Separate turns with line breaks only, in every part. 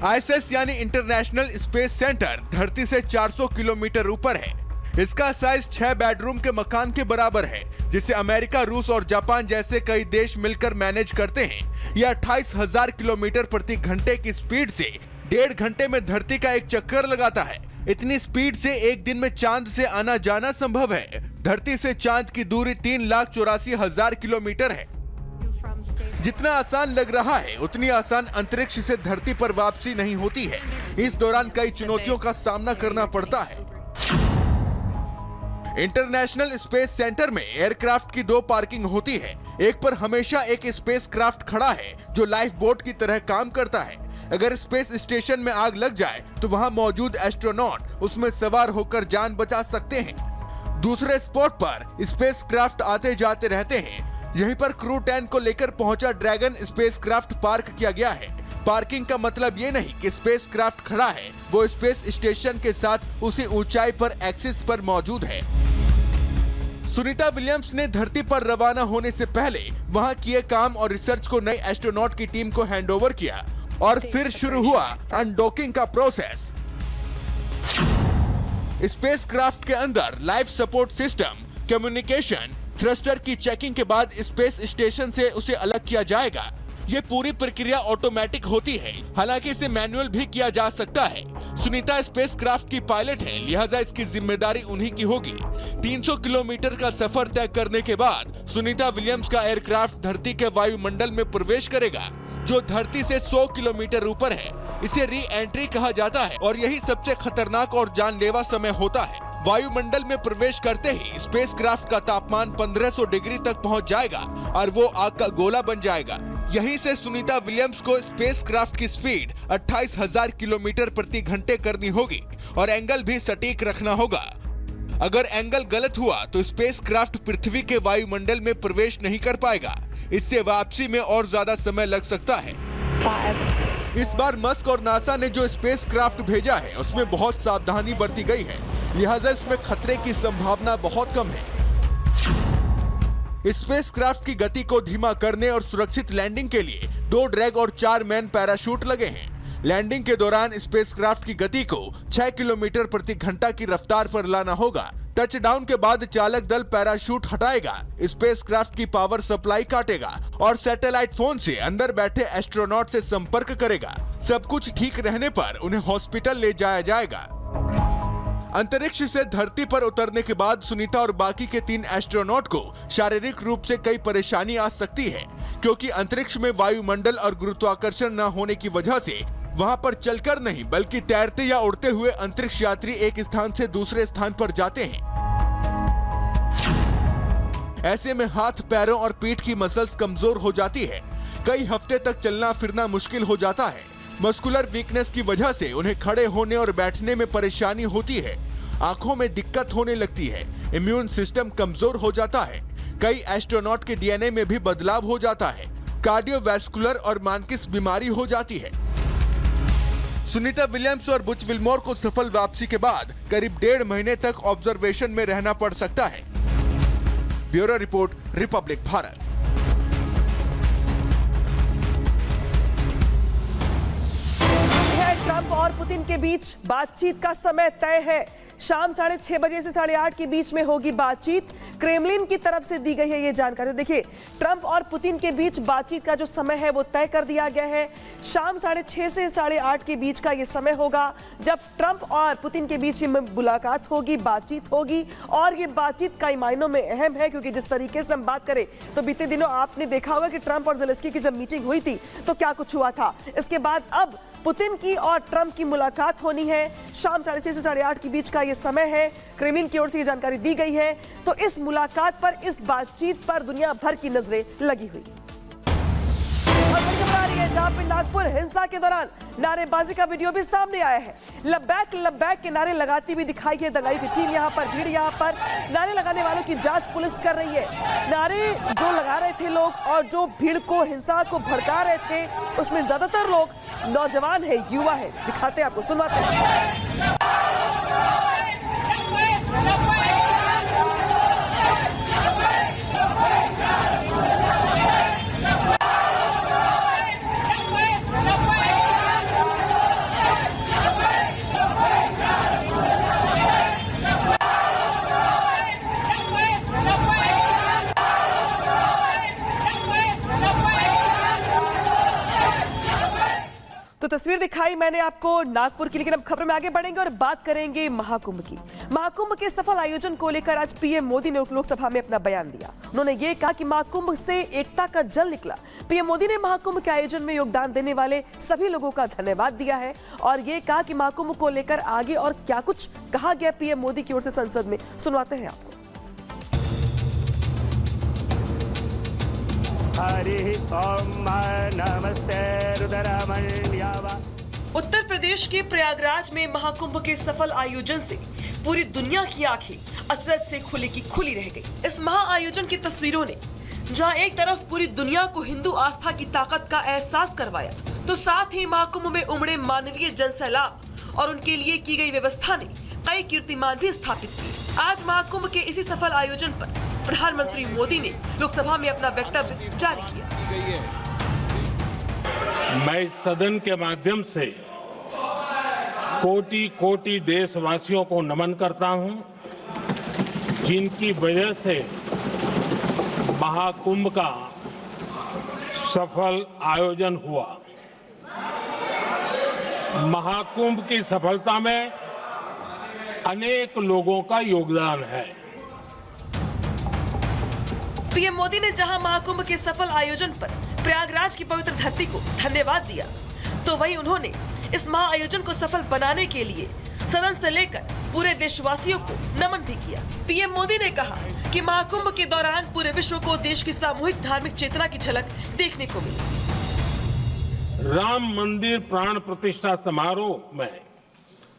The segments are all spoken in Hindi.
ISS यानी इंटरनेशनल स्पेस सेंटर धरती से 400 किलोमीटर ऊपर है। इसका साइज 6 बेडरूम के मकान के बराबर है, जिसे अमेरिका, रूस और जापान जैसे कई देश मिलकर मैनेज करते हैं। यह 28,000 किलोमीटर प्रति घंटे की स्पीड से 1.5 घंटे में धरती का एक चक्कर लगाता है। इतनी स्पीड से एक दिन में चांद से आना जाना संभव है। धरती से चांद की दूरी 3,84,000 किलोमीटर है। जितना आसान लग रहा है, उतनी आसान अंतरिक्ष से धरती पर वापसी नहीं होती है। इस दौरान कई चुनौतियों का सामना करना पड़ता है। इंटरनेशनल स्पेस सेंटर में एयरक्राफ्ट की 2 पार्किंग होती है। एक पर हमेशा एक स्पेसक्राफ्ट खड़ा है जो लाइफ बोट की तरह काम करता है। अगर स्पेस स्टेशन में आग लग जाए तो वहां मौजूद एस्ट्रोनॉट उसमें सवार होकर जान बचा सकते हैं। दूसरे स्पॉट पर स्पेसक्राफ्ट आते जाते रहते हैं। यहीं पर क्रू 10 को लेकर पहुंचा ड्रैगन स्पेसक्राफ्ट पार्क किया गया है। पार्किंग का मतलब ये नहीं कि स्पेसक्राफ्ट खड़ा है, वो स्पेस स्टेशन के साथ उसी ऊंचाई पर एक्सिस पर मौजूद है। सुनीता विलियम्स ने धरती पर रवाना होने से पहले वहां किए काम और रिसर्च को नई एस्ट्रोनॉट की टीम को हैंडओवर किया और फिर शुरू हुआ अनडॉकिंग का प्रोसेस। स्पेसक्राफ्ट के अंदर life support system, communication, thruster की चेकिंग के बाद स्पेस स्टेशन से उसे अलग किया जाएगा। ये पूरी प्रक्रिया ऑटोमेटिक होती है, हालांकि इसे मैनुअल भी किया जा सकता है। सुनीता स्पेसक्राफ्ट की पायलट है, लिहाजा इसकी जिम्मेदारी उन्हीं की होगी। 300 किलोमीटर का सफर तय करने के बाद सुनीता विलियम्स का एयरक्राफ्ट धरती के वायुमंडल में प्रवेश करेगा, जो धरती से 100 किलोमीटर ऊपर है। इसे री एंट्री कहा जाता है और यही सबसे खतरनाक और जानलेवा समय होता है। वायुमंडल में प्रवेश करते ही स्पेसक्राफ्ट का तापमान 1500 डिग्री तक पहुंच जाएगा और वो आग का गोला बन जाएगा। यहीं से सुनीता विलियम्स को स्पेसक्राफ्ट की स्पीड 28,000 किलोमीटर प्रति घंटे करनी होगी और एंगल भी सटीक रखना होगा। अगर एंगल गलत हुआ तो स्पेसक्राफ्ट पृथ्वी के वायुमंडल में प्रवेश नहीं कर पाएगा। इससे वापसी में और ज्यादा समय लग सकता है। इस बार मस्क और नासा ने जो स्पेसक्राफ्ट भेजा है उसमें बहुत सावधानी बरती गई है, लिहाजा इसमें खतरे की संभावना बहुत कम है। स्पेसक्राफ्ट की गति को धीमा करने और सुरक्षित लैंडिंग के लिए 2 ड्रैग और 4 मैन पैराशूट लगे हैं। लैंडिंग के दौरान स्पेसक्राफ्ट की गति को 6 किलोमीटर प्रति घंटा की रफ्तार पर लाना होगा। टचडाउन के बाद चालक दल पैराशूट हटाएगा, स्पेसक्राफ्ट की पावर सप्लाई काटेगा और सैटेलाइट फोन से अंदर बैठे एस्ट्रोनॉट से संपर्क करेगा। सब कुछ ठीक रहने पर उन्हें हॉस्पिटल ले जाया जाएगा। अंतरिक्ष से धरती पर उतरने के बाद सुनीता और बाकी के 3 एस्ट्रोनॉट को शारीरिक रूप से कई परेशानी आ सकती है, क्योंकि अंतरिक्ष में वायुमंडल और गुरुत्वाकर्षण न होने की वजह से वहां पर चलकर नहीं बल्कि तैरते या उड़ते हुए अंतरिक्ष यात्री एक स्थान से दूसरे स्थान पर जाते हैं। ऐसे में हाथ, पैरों और पीठ की मसल्स कमजोर हो जाती है। कई हफ्ते तक चलना फिरना मुश्किल हो जाता है। मस्कुलर वीकनेस की वजह से उन्हें खड़े होने और बैठने में परेशानी होती है। आंखों में दिक्कत होने लगती है। इम्यून सिस्टम कमजोर हो जाता है। कई एस्ट्रोनॉट के डीएनए में भी बदलाव हो जाता है। कार्डियोवैस्कुलर और मानसिक बीमारी हो जाती है। सुनीता विलियम्स और बुच विल्मोर को सफल वापसी के बाद करीब 1.5 महीने तक ऑब्जर्वेशन में रहना पड़ सकता है। Bureau report, Republic Bharat.
Trump और पुतिन के बीच बातचीत का समय तय है। शाम 6:30 बजे से 8:30 के बीच में होगी बातचीत। क्रेमलिन की तरफ से दी गई है ये जानकारी। देखिए, ट्रंप और पुतिन के बीच बातचीत का जो समय है वो तय कर दिया गया है। शाम 6:30 से 8:30 के बीच का ये समय होगा जब ट्रंप और पुतिन के बीच में मुलाकात होगी, बातचीत होगी। और ये बातचीत कई मायनों में अहम है, क्योंकि जिस तरीके से हम बात करें तो बीते दिनों आपने देखा होगा कि ट्रंप और ज़ेलेंस्की की जब मीटिंग हुई थी तो क्या कुछ हुआ था। इसके बाद अब पुतिन की और ट्रंप की मुलाकात होनी है। शाम 6:30 से 8:30 के बीच का ये समय है। क्रेमलिन की ओर से ये जानकारी दी गई है। तो इस मुलाकात पर, इस बातचीत पर दुनिया भर की नजरें लगी हुई है, जहां पे नागपुर हिंसा के दौरान नारेबाजी का वीडियो भी सामने आया है। लब्बैक के नारे लगाती हुई दिखाई है दंगाई की टीम। यहाँ पर भीड़, यहाँ पर नारे लगाने वालों की जांच पुलिस कर रही है। नारे जो लगा रहे थे लोग और जो भीड़ को, हिंसा को भड़का रहे थे, उसमें ज्यादातर लोग नौजवान है, युवा है। दिखाते हैं आपको, सुनवाते हैं। तो तस्वीर दिखाई मैंने आपको नागपुर की, लेकिन अब खबर में आगे बढ़ेंगे और बात करेंगे महाकुंभ की। महाकुंभ के सफल आयोजन को लेकर आज पीएम मोदी ने लोकसभा में अपना बयान दिया। उन्होंने ये कहा कि महाकुंभ से एकता का जल निकला। पीएम मोदी ने महाकुंभ के आयोजन में योगदान देने वाले सभी लोगों का धन्यवाद दिया है और ये कहा कि महाकुंभ को लेकर आगे और क्या कुछ कहा गया पीएम मोदी की ओर से संसद में, सुनवाते हैं आपको।
हरि ओम नमस्ते रुद्रमण्यावा।
उत्तर प्रदेश के प्रयागराज में महाकुंभ के सफल आयोजन से पूरी दुनिया की आंखें अचरज से खुली की खुली रह गई। इस महाआयोजन की तस्वीरों ने जहां एक तरफ पूरी दुनिया को हिंदू आस्था की ताकत का एहसास करवाया, तो साथ ही महाकुंभ में उमड़े मानवीय जनसैलाब और उनके लिए की गई व्यवस्था ने कई कीर्तिमान भी स्थापित किए। आज महाकुंभ के इसी सफल आयोजन पर प्रधानमंत्री मोदी ने लोकसभा में अपना वक्तव्य जारी किया।
मैं इस सदन के माध्यम से कोटि कोटि देशवासियों को नमन करता हूं, जिनकी वजह से महाकुंभ का सफल आयोजन हुआ। महाकुंभ की सफलता में अनेक लोगों का योगदान है।
पीएम मोदी ने जहां महाकुंभ के सफल आयोजन पर प्रयागराज की पवित्र धरती को धन्यवाद दिया, तो वहीं उन्होंने इस महाआयोजन को सफल बनाने के लिए सदन से लेकर पूरे देशवासियों को नमन भी किया। पीएम मोदी ने कहा कि महाकुंभ के दौरान पूरे विश्व को देश की सामूहिक धार्मिक चेतना की झलक देखने को मिली।
राम मंदिर प्राण प्रतिष्ठा समारोह में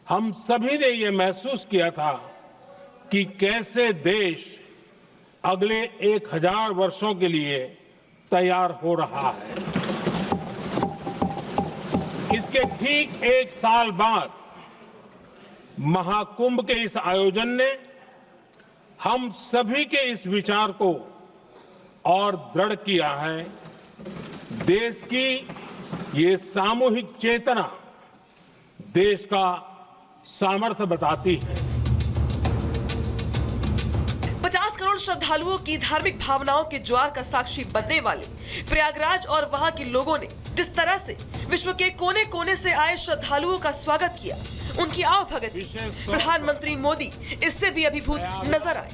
हम सभी ने ये महसूस किया था कि कैसे देश अगले 1000 वर्षों के लिए तैयार हो रहा है। इसके ठीक 1 साल बाद महाकुंभ के इस आयोजन ने हम सभी के इस विचार को और दृढ़ किया है। देश की ये सामूहिक चेतना देश का सामर्थ्य बताती है।
50 करोड़ श्रद्धालुओं की धार्मिक भावनाओं के ज्वार का साक्षी बनने वाले प्रयागराज और वहां के लोगों ने जिस तरह से विश्व के कोने कोने से आए श्रद्धालुओं का स्वागत किया, उनकी आवभगत की, प्रधानमंत्री मोदी इससे भी अभिभूत नजर आए।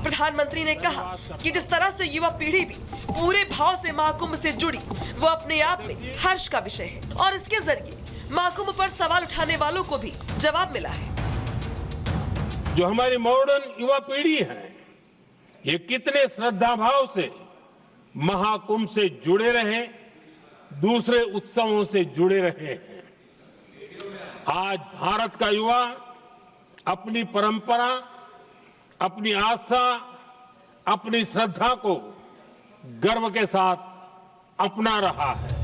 प्रधानमंत्री ने कहा कि जिस तरह से युवा पीढ़ी भी पूरे भाव से महाकुंभ से जुड़ी, वो अपने आप में हर्ष का विषय है और इसके जरिए महाकुंभ पर सवाल उठाने वालों को भी जवाब मिला है।
जो हमारी मॉडर्न युवा पीढ़ी है, ये कितने श्रद्धा भाव से महाकुंभ से जुड़े रहे, दूसरे उत्सवों से जुड़े रहे हैं। आज भारत का युवा अपनी परंपरा, अपनी आस्था, अपनी श्रद्धा को गर्व के साथ अपना रहा है।